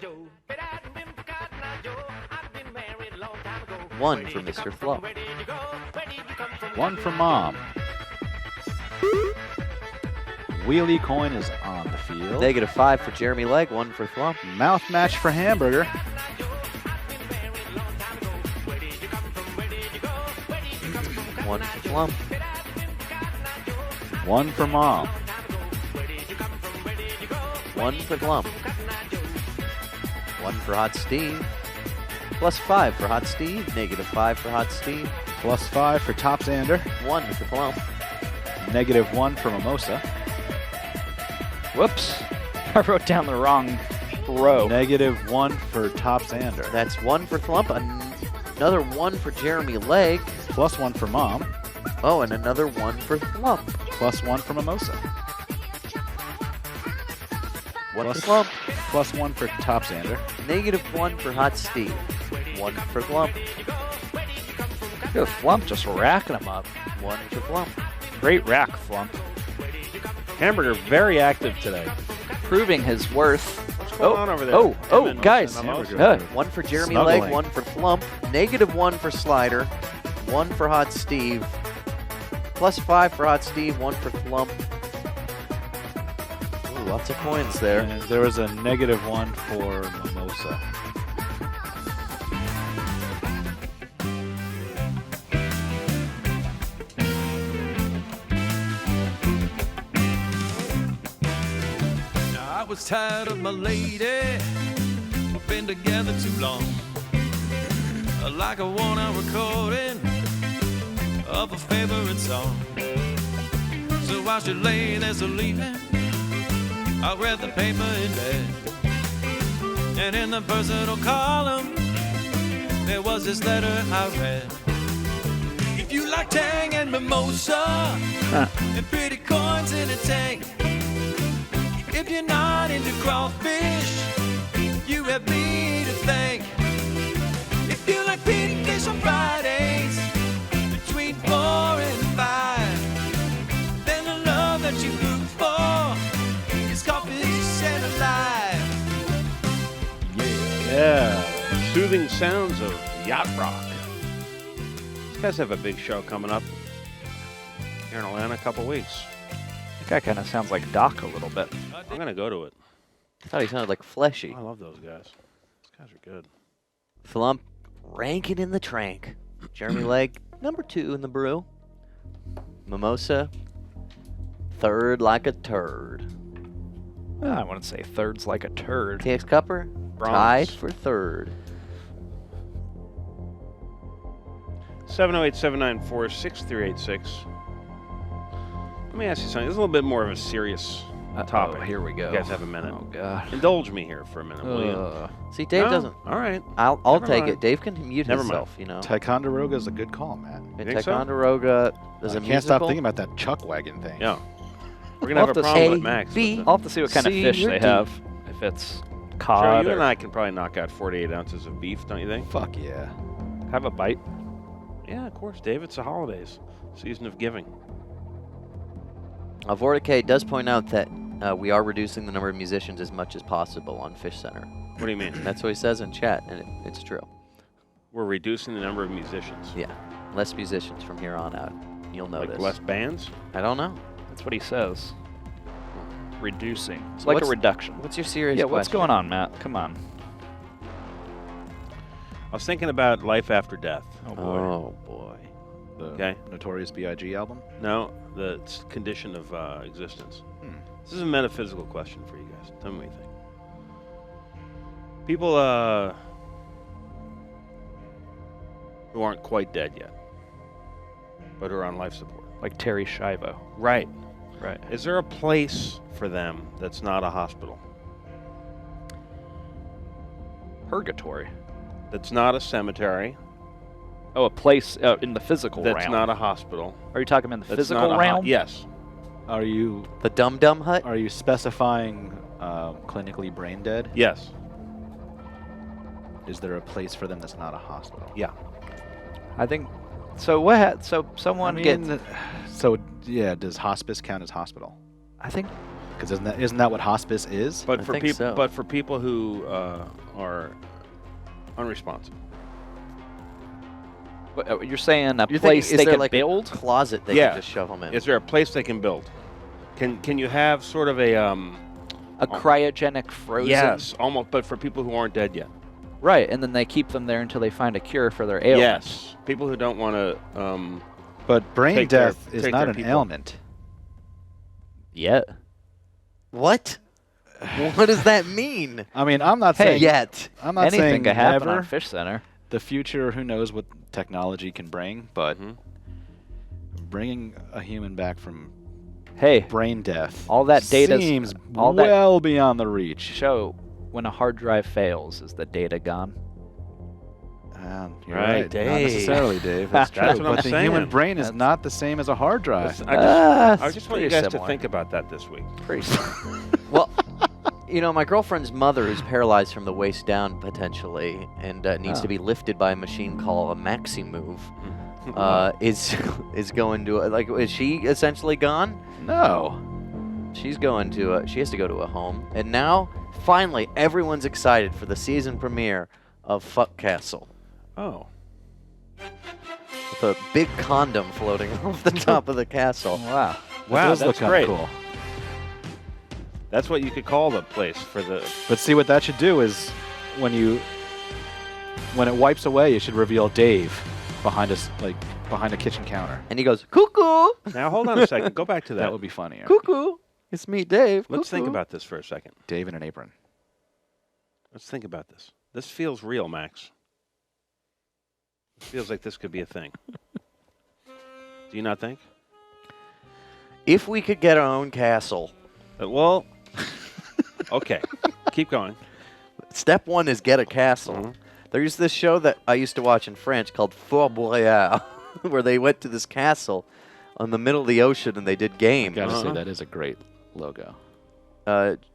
One for Mr. Flump. One for Mom. Wheelie coin is on the field. -5 for Jeremy Legg. One for Flump. Mouth match for Hamburger. One for Flump. One for Mom. One for Flump. One for Hot Steve. +5 for Hot Steve. -5 for Hot Steve. +5 for Topsander. One for Flump. -1 for Mimosa. Whoops. I wrote down the wrong row. -1 for Topsander. That's one for Flump. Another one for Jeremy Legg. +1 for Mom. Oh, and another one for Flump. +1 for Mimosa. One for Flump. +1 for Topsander. -1 for Hot Steve. One for Flump. Look at Flump just racking them up. One for Flump. Great rack, Flump. Hamburger very active today. Proving his worth. What's going on over there? Oh, Evan, guys. Mimosa? One for Jeremy Snuggling. Legg. One for Flump. -1 for Slider. One for Hot Steve. +5 for Hot Steve. One for Flump. Ooh, lots of coins there. And there was a -1 for Mimosa. I was tired of my lady. We've been together too long. Like a 1-hour recording of a favorite song. So while she lay there sleeping, I read the paper in bed. And in the personal column, there was this letter I read. If you like Tang and Mimosa and pretty coins in a tank, if you're not into crawfish, you have me to thank. If you like pink fish on Fridays between 4 and 5, then the love that you look for is crawfish and alive. Yeah. Soothing sounds of yacht rock. These guys have a big show coming up here in Atlanta in a couple weeks. That guy kind of sounds like Doc a little bit. I'm going to go to it. I thought he sounded like Fleshy. I love those guys. Those guys are good. Flump ranking in the trank. Jeremy Legg, #2 in the brew. Mimosa, 3rd like a turd. I wouldn't say third's like a turd. TX Cupper, Bronze. tied for 3rd. 708-794-6386. Let me ask you something. This is a little bit more of a serious topic. Here we go. You guys have a minute. Oh God. Indulge me here for a minute, will you? See, Dave No? doesn't. All right. I'll Never take mind. it. Dave can mute Never mind. himself, you know. Ticonderoga is a good call, Matt. And think so? Ticonderoga is I a can't stop musical. thinking about that chuck wagon thing. Yeah. We're gonna I'll have a have to problem say with Max. B. with I'll have to see what kind of See, fish you're they deep. have. If it's Sure, cod you or and I can probably knock out 48 ounces of beef, don't you think? Fuck yeah. have a bite. Yeah, of course, Dave. It's the holidays, season of giving. Vorticay does point out that we are reducing the number of musicians as much as possible on Fishcenter. What do you mean? That's what he says in chat, and it's true. We're reducing the number of musicians. Yeah, less musicians from here on out. You'll notice. Like less bands? I don't know. That's what he says. Reducing. It's So like a what's- reduction. What's your serious Yeah, question? what's going on, Matt? Come on. I was thinking about life after death. Oh boy. Oh boy. The Okay. Notorious B.I.G. album? No, the condition of existence. This is a metaphysical question for you guys. Tell me what you think. People who aren't quite dead yet, but who are on life support. Like Terry Schiavo. Right. Right. Is there a place for them that's not a hospital? Purgatory. That's not a cemetery? Oh, a place in the physical That's realm. not a hospital? Are you talking in the That's physical not a realm? yes. Are you The Dum Dum Hut? are you specifying clinically brain dead? Yes. Is there a place for them that's not a hospital? Yeah. I think. So what? So someone gets. So yeah, does hospice count as hospital? I think. Because isn't that what hospice is? But I for think people, so. but for people who are unresponsive. You're saying a You're place thinking, is they there can like build? a closet they Yeah. can just shove them in? Is there a place they can build? Can you have sort of a A cryogenic frozen. yes, almost, but for people who aren't dead yet. Right, and then they keep them there until they find a cure for their ailment. Yes, people who don't want to. But brain Take their- death is take not their an people. ailment. Yet. What? What does that mean? I mean, I'm not Hey, saying Yet. I'm not Anything saying could happen never. on Fish Center. The future, who knows what technology can bring, but Mhm. bringing a human back from Hey, brain death all that data seems all that well beyond the reach. show when a hard drive fails, is the data gone? You're Right, right. Not Dave. necessarily, Dave. That's true. That's what but I'm the human saying. brain is not the same as a hard drive. I just want you pretty guys to similar. think about that this week. Pretty. Well, you know, my girlfriend's mother, who's paralyzed from the waist down potentially, and needs Oh. to be lifted by a machine called a maxi move, is going to like. Is she essentially gone? No. She's going to. She has to go to a home, and now finally everyone's excited for the season premiere of Fuck Castle, Oh, with a big condom floating off the top of the castle. Wow. wow, does that's look kinda great. cool. That's what you could call the place for the. But see, what that should do is when it wipes away, it should reveal Dave behind us, like behind a kitchen counter. And he goes, "Cuckoo, Now hold on a second. Go back to that. That would be funnier. cuckoo, it's me, Dave." Let's think cuckoo." about this for a second. Dave in an apron. Let's think about this. This feels real, Max. It feels like this could be a thing. Do you not think? If we could get our own castle, Well, okay. Keep going. step one is get a castle. Mhm. There's this show that I used to watch in France called Fort Boyard, where they went to this castle on the middle of the ocean and they did games. Gotta say Uh-huh. that is a great logo.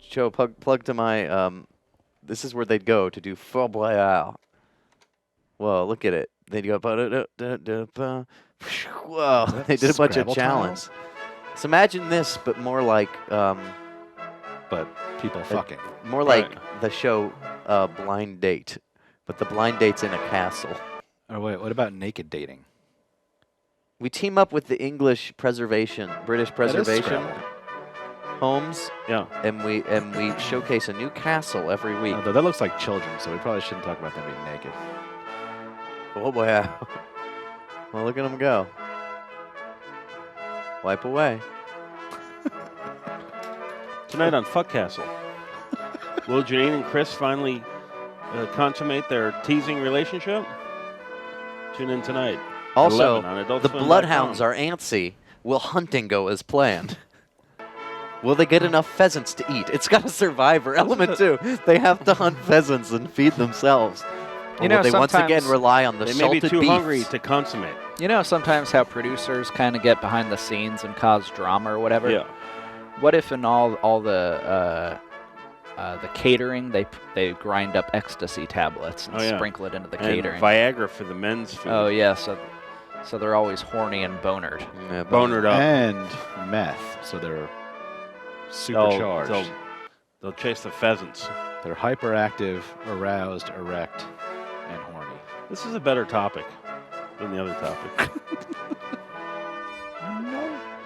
Joe, plug to my. This is where they'd go to do Fort Boyard. Whoa, look at it. They'd go. Whoa, they did a bunch of Scrabble challenges. tiles? So imagine this, but more like But people fucking. more Right. like the show Blind Date, but the blind date's in a castle. Oh wait, what about naked dating? We team up with the British Preservation Scrabble. homes, Yeah. and we showcase a new castle every week. Although that looks like children, so we probably shouldn't talk about them being naked. Oh boy! Well, look at them go. Wipe away. Tonight on Fuck Castle, will Janine and Chris finally consummate their teasing relationship? Tune in tonight. at Also, 11 on the AdultSwim.com. bloodhounds are antsy. Will hunting go as planned? Will they get enough pheasants to eat? It's got a survivor element too. They have to hunt pheasants and feed themselves. You Or know, will they once again sometimes rely on the They may salted be too beefs? hungry to consummate. You know sometimes how producers kind of get behind the scenes and cause drama or whatever? Yeah. What if in all the catering they grind up ecstasy tablets and Oh, yeah. sprinkle it into the And catering? Viagra for the men's food. Oh yeah, so they're always horny and bonered. Yeah, Bonered up. And meth, so they're supercharged. They'll chase the pheasants. They're hyperactive, aroused, erect, and horny. This is a better topic than the other topic.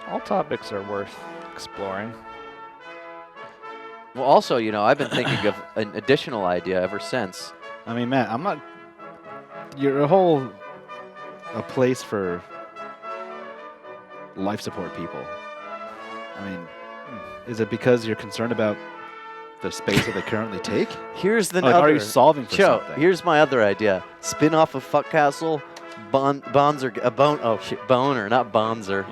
All topics are worth exploring. Well, also, you know, I've been thinking of an additional idea ever since. I mean, Matt, I'm not. You're a place for life support people. I mean, is it because you're concerned about the space that they currently take? Here's the Like, other. are you solving for Joe, something? here's my other idea. Spin off of Fuck Castle, Bonzer, Boner, not Bonzer.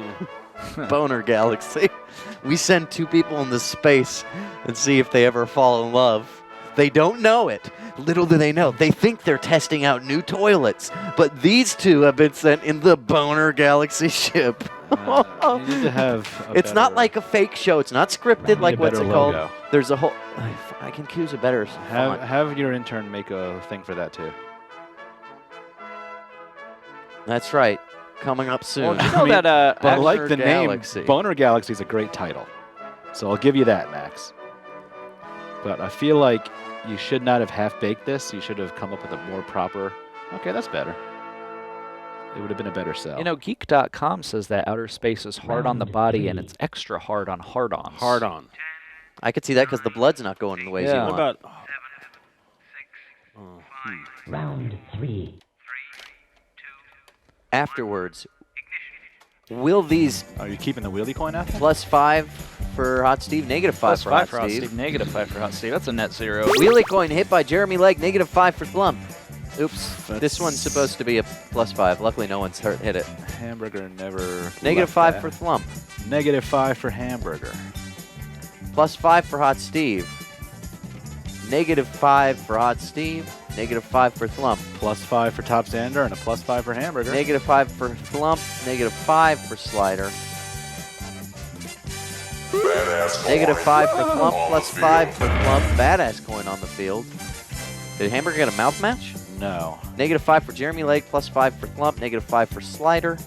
Boner Galaxy. We send 2 people into space and see if they ever fall in love. They don't know it. Little do they know. They think they're testing out new toilets, but these 2 have been sent in the Boner Galaxy ship. You need to have. It's not like a fake show. It's not scripted like what's it called. Logo. There's a whole. I can choose a better font. Have your intern make a thing for that too. That's right. Coming up soon. Well, you know that But I like Boner the Galaxy. name. Boner Galaxy is a great title, so I'll give you that, Max. But I feel like you should not have half-baked this. You should have come up with a more proper. Okay, that's better. It would have been a better sell. You know, Geek.com says that outer space is hard on the body and it's extra hard on hard-ons. Hard on. I could see that because the blood's not going in the ways Yeah. you What want. about? Round 3. Afterwards, will these Are you keeping the wheelie coin out there? +5 for Hot Steve, -5 Plus for 5 Hot Steve? -5 for Hot Steve. That's a net 0. Wheelie coin hit by Jeremy Legg, -5 for Thlump. Oops, this That's- one's supposed to be a +5. Luckily, no one's hit it. Hamburger never. -5 for Thlump. -5 for hamburger. +5 for Hot Steve. -5 for Hot Steve. -5 for Thlump. +5 for Top Sander and a +5 for hamburger. -5 for Thlump. -5 for Slider. -5 for Thlump. +5 for Thlump. Badass coin on the field. Did Hamburger get a mouth match? No. -5 for Jeremy Lake. +5 for Thlump. -5 for Slider.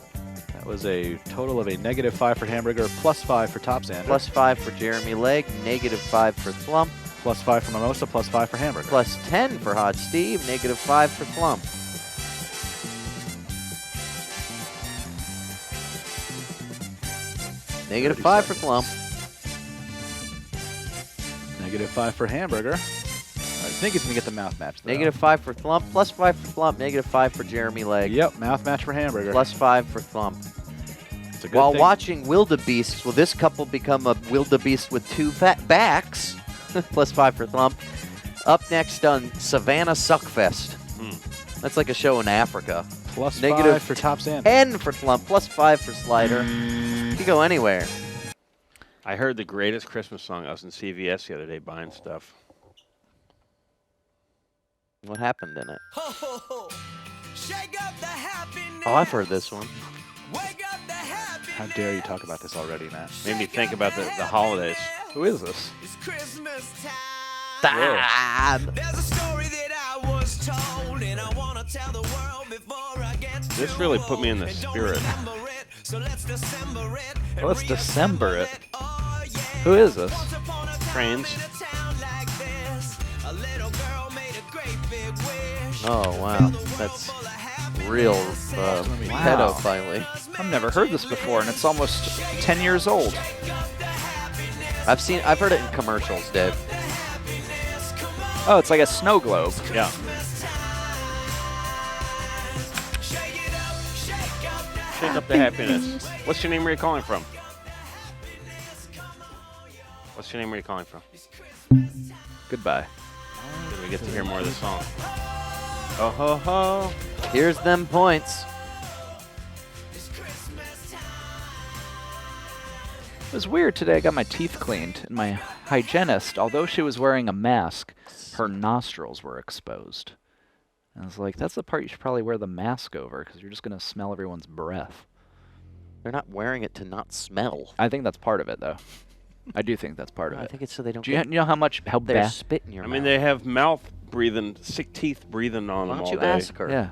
That was a total of a -5 for hamburger, +5 for Top Sander, +5 for Jeremy Lake. -5 for Thlump. +5 for Mimosa, +5 for hamburger. +10 for Hot Steve. -5 for Thlump. -5 for Thlump. -5 for hamburger. I think he's going to get the mouth match, though. -5 for Thlump. +5 for Thlump. -5 for Jeremy Lake. Yep, mouth match for hamburger. +5 for Thlump. It's a good While thing. watching Wildebeests, will this couple become a Wildebeest with 2 fat backs? +5 for Thlump. Up next on Savannah Suckfest. That's like a show in Africa. +5 for Top Sander. 10 for Thlump. +5 for Slider. You can go anywhere. I heard the greatest Christmas song. I was in CVS the other day buying stuff. What happened in it? Shake up the happiness. Oh, I've heard this one. Wake up the happiness. How dare you talk about this already, Matt? Made me think about the holidays. Who is this? It's Christmas time. Damn. There's a story that I was told, and I want to tell the world before I get This too really put me in the old. And don't spirit. remember it, so let's December it. and Let's December it. Oh, yeah. Who is this? Once upon a time Trains. in a town like this, a little girl made a great big wish. Oh, wow. That's real pedophile. I've never heard this before, and it's almost 10 years old. I've heard it in commercials, Dave. Oh, it's like a snow globe. Yeah. Shake up the happiness. What's your name? Where are you calling from? What's your name? Where are you calling from? Goodbye. Did we get to hear more of the song? Oh ho ho. Here's them points. It was weird today. I got my teeth cleaned, and my hygienist, although she was wearing a mask, her nostrils were exposed. And I was like, that's the part you should probably wear the mask over, because you're just going to smell everyone's breath. They're not wearing it to not smell. I think that's part of it, though. I do think that's part of I it. think it's so they don't Do you know how their bad? spit in your I mouth. mean, they have sick teeth breathing on Why them don't all you day. ask her? Yeah.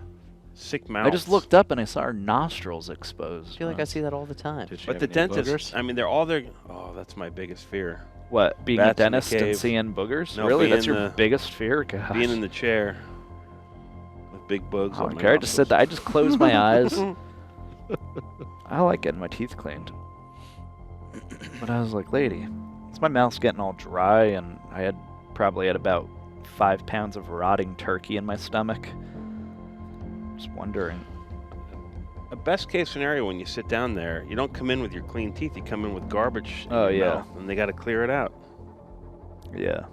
Sick mouth. I just looked up and I saw her nostrils exposed. I feel like I see that all the time. Did she But have the any dentist, boogers? I mean, they're all there. Oh, that's my biggest fear. What, being Bats a in the dentist and cave. seeing boogers? No, Really? being That's your the- biggest fear? Gosh. Being in the chair with big bugs I on don't my care. I just said nostrils. that. I just closed my eyes. I like getting my teeth cleaned. But I was like, lady, my mouth's getting all dry, and I probably had about 5 pounds of rotting turkey in my stomach. Just wondering. A best case scenario when you sit down there, you don't come in with your clean teeth. You come in with garbage in Oh, your yeah. mouth, and they got to clear it out. Yeah.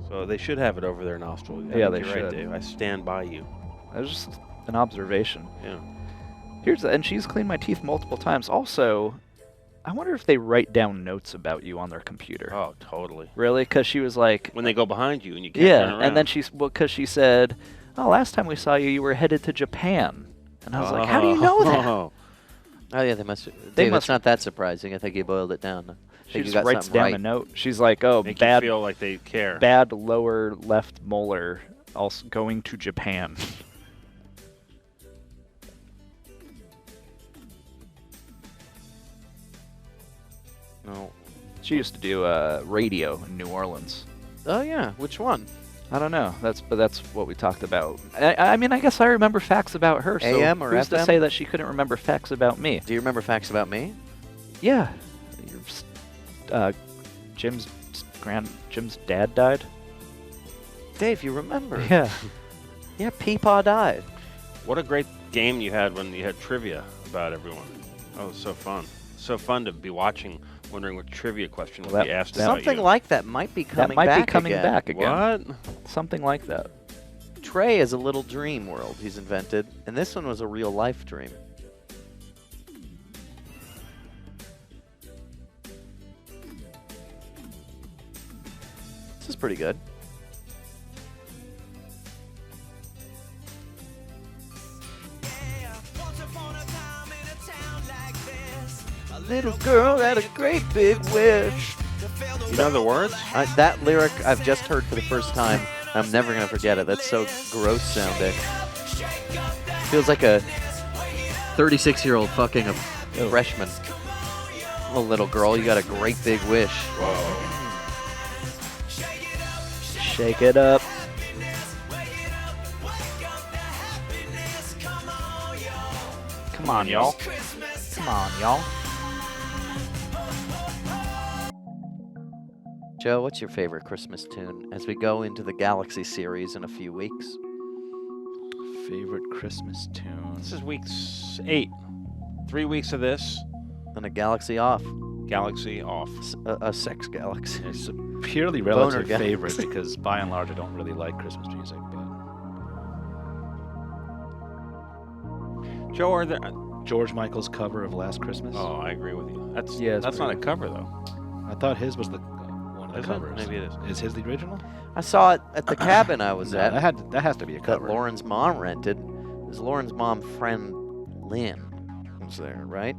So they should have it over their nostril. I Yeah, think they you're right, should. Dave. I stand by you. That was just an observation. Yeah. And she's cleaned my teeth multiple times. Also, I wonder if they write down notes about you on their computer. Oh, totally. Really? Because she was like, When they go behind you and you can't turn yeah, around. and then because she said, oh, last time we saw you, you were headed to Japan. And I was like, how do you know that? Oh. Oh yeah, they must. They Dave, must- it's not that surprising. I think you boiled it down. I She think you just got writes something down right. a note. She's like, oh, Make bad, you feel like they care. bad lower left molar, also going to Japan. No. She used to do radio in New Orleans. Oh yeah, which one? I don't know. But that's what we talked about. I mean, I guess I remember facts about her. So AM or who's to FM? say that she couldn't remember facts about me? Do you remember facts about me? Yeah. Jim's dad died. Dave, you remember? Yeah. Yeah, Peepaw died. What a great game you had when you had trivia about everyone. That was so fun. So fun to be watching, wondering what trivia question would Well, be asked that- about Something you. like that might be coming That might back be coming again. back again. What? Something like that. Trey is a little dream world he's invented, and this one was a real life dream. This is pretty good. A little girl had a great big wish. You know the words? That lyric I've just heard for the first time. I'm never going to forget it. That's so gross sounding. Feels like a 36-year-old fucking a freshman. Oh, little girl, you got a great big wish. Shake it up. Come on, y'all. Come on, y'all. Joe, what's your favorite Christmas tune as we go into the Galaxy series in a few weeks? Favorite Christmas tune? This is week 8. 3 weeks of this. And a Galaxy off. Galaxy off. A sex galaxy. It's a purely Boner relative galaxy. favorite because by and large I don't really like Christmas music, but Joe, are there... George Michael's cover of Last Christmas. Oh, I agree with you. That's Yeah, it's that's not a pretty cover, though. I thought his was the one of the Is it? covers. Maybe it is. Is his the original? I saw it at the cabin I was No, at that has to be a that cover. Lauren's mom rented. It was Lauren's mom friend Lynn was there, right?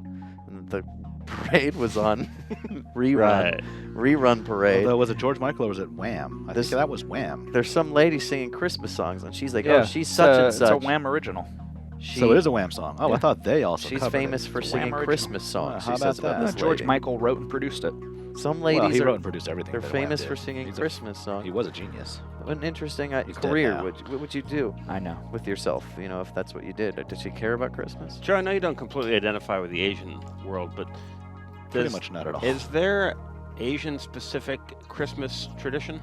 And the parade was on rerun. Right. Rerun parade. Although, was it George Michael or was it Wham? I This- think that was Wham. There's some lady singing Christmas songs, and she's like, Yeah, "Oh, she's such and such." It's a Wham original. So it is a Wham song. Oh, Yeah. I thought they also She's covered famous it. for It's a singing Wham original. Christmas songs. How she about says about that? this George lady. Michael wrote and produced it. Some Well, ladies he are wrote and produced everything. they're that Wham famous did. for singing He's a- Christmas songs. He was a genius. What an interesting He's dead career. now. What would you do I know. with yourself? You know, if that's what you did. Did you care about Christmas? Joe, I know you don't completely identify with the Asian world, but Pretty does- much not at all. Is there Asian-specific Christmas tradition?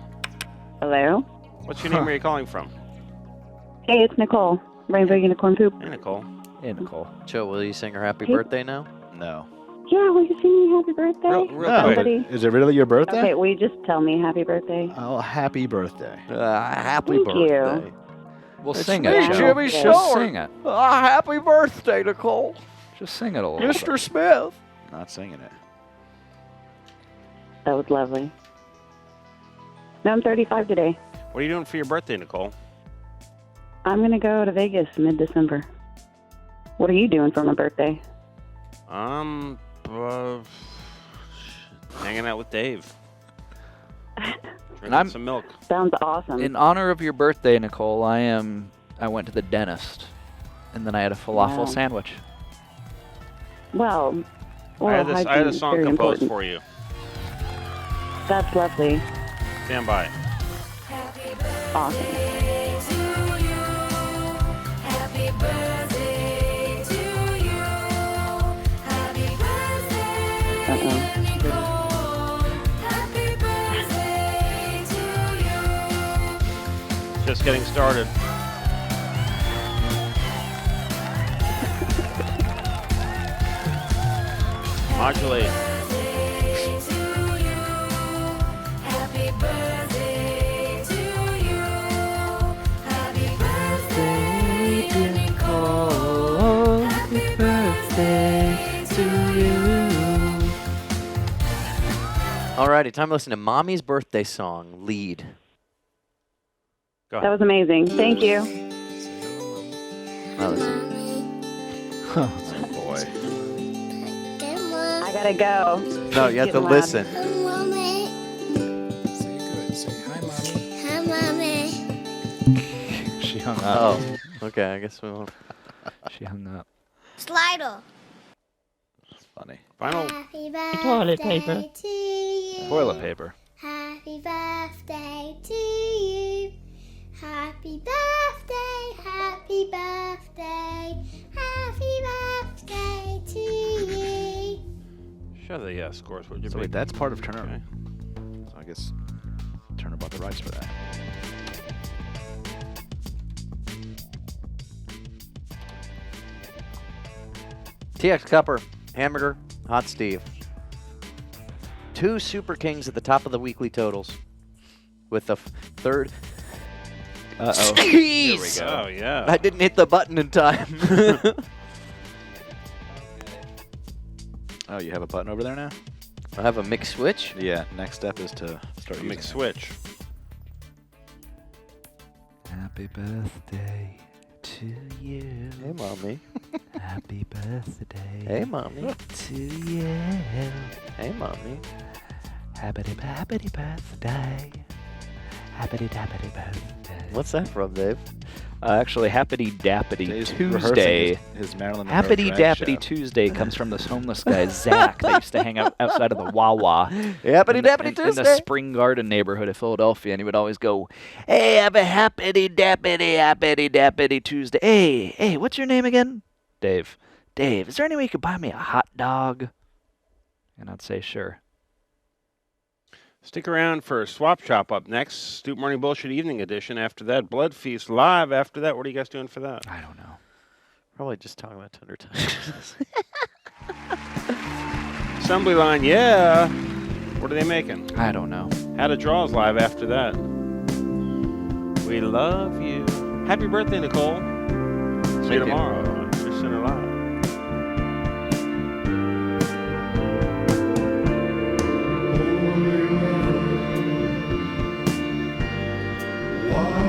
Hello? What's your name? Where are you calling from? Hey, it's Nicole. Rainbow Unicorn Poop. Hey, Nicole. Hey, Nicole. Joe, will you sing her happy Hey. birthday now? No. Yeah, will you sing me happy birthday? Real No, quick. Somebody. Is it really your birthday? Okay, will you just tell me happy birthday? Oh, happy birthday. Happy Thank birthday. you. We'll It's sing me, it, Joe. Jimmy Just Shore. sing it. Happy birthday, Nicole. Just sing it a little bit. Mr. Smith. Not singing it. That was lovely. No, I'm 35 today. What are you doing for your birthday, Nicole? I'm going to go to Vegas mid-December. What are you doing for my birthday? Hanging out with Dave. Drinking I'm- some milk. Sounds awesome. In honor of your birthday, Nicole, I went to the dentist, and then I had a falafel Wow. sandwich. Well, I had a hygiene is song very composed important. for you. That's lovely. Stand by. Awesome. Just getting started. Modulate. Alrighty, time to listen to Mommy's birthday song, Lead. Go That ahead. was amazing. Thank you. Oh, Oh, boy. I gotta go. no, you have to Getting loud. listen. She hung up. Oh, okay, I guess we won't. She hung up. Slider. Funny. Final. Happy birthday Toilet paper. to you. Toilet paper. Happy birthday to you. Happy birthday, happy birthday, happy birthday to you. Show the scores. Would you So wait, that's part of Turner. Okay. So I guess Turner bought the rights for that. TX Cupper, Hamburger, Hot Steve. 2 Super Kings at the top of the weekly totals. With the third. Uh-oh. Jeez! Oh, yeah. I didn't hit the button in time. Oh, you have a button over there now? I have a mixed switch. Yeah, next step is to start using Mix it. switch. Happy birthday to you. Hey, Mommy. Happy birthday Hey, Mommy. to you. Hey, Mommy. Happy birthday. Happy birthday. What's that from, Dave? Actually, Happity Dappity Dave's Tuesday. rehearsing his Marilyn Monroe Happity drag Dappity show. Tuesday comes from this homeless guy, Zach, that used to hang out outside of the Wawa. Happity in the- Dappity in Tuesday. the Spring Garden neighborhood of Philadelphia, and he would always go, "Hey, have a happity dappity Tuesday. Hey, what's your name again?" Dave. Dave, is there any way you could buy me a hot dog? And I'd say, sure. Stick around for Swap Shop up next. Stoop Morning Bullshit Evening Edition. After that, Blood Feast live. After that, what are you guys doing for that? I don't know. Probably just talking about Tender Times. Assembly Line, yeah. What are they making? I don't know. How to Draws live after that. We love you. Happy birthday, Nicole. See you you. tomorrow on Fishcenter Live. One